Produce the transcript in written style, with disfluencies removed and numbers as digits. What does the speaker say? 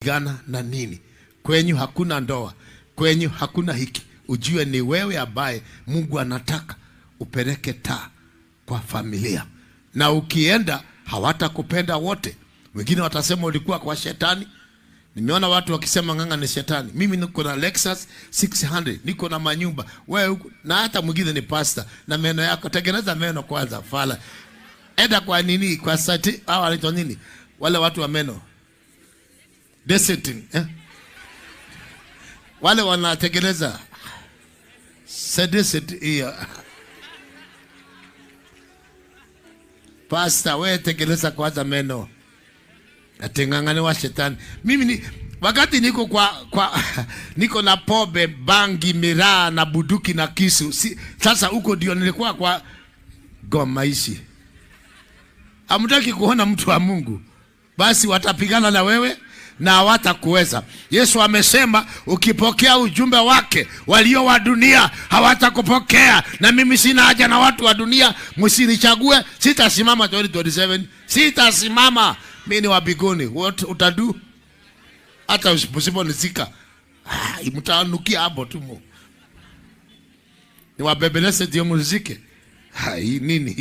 unapigana na nini? Kwenyu hakuna ndoa, kwenyu hakuna hiki. Ujue ni wewe ambaye Mungu anataka upeleke taa kwa familia. Na ukienda hawatakupenda wote. Wengine watasema ulikuwa kwa shetani. Nimeona watu wakisema Ng'ang'a ni shetani. Mimi niko na Lexus 600, niko na manyumba. Wewe na hata mwingine ni pastor na meno yako. Tengeneza meno kwanza, fala. Enda kwa nini? Kwa sati au anaitwa nini? Wale watu wa meno. Desenting, wale wanatengeneza sedicity hiyo. Pastor, wewe tengeneza kwanza meno. Atengangane wa shetani. Mimi ni wakati niko kwa niko na pombe, bangi, miraa na buduki na kisu. Sasa huko ndio nilikuwa kwa goma hizi. Hamtaki kuona mtu wa Mungu, basi watapigana na wewe na hawatakuweza. Yesu amesema ukipokea ujumbe wake, walio wa dunia hawatakupokea. Na mimi sina haja na watu wa dunia, msinichague. Sitasimama 2027, sitasimama. Mimi ni wa mbinguni. What utadu? Hata usiponizika, mtanukia hapo tu. Ni wabebeleze ndio muziki. Hai nini?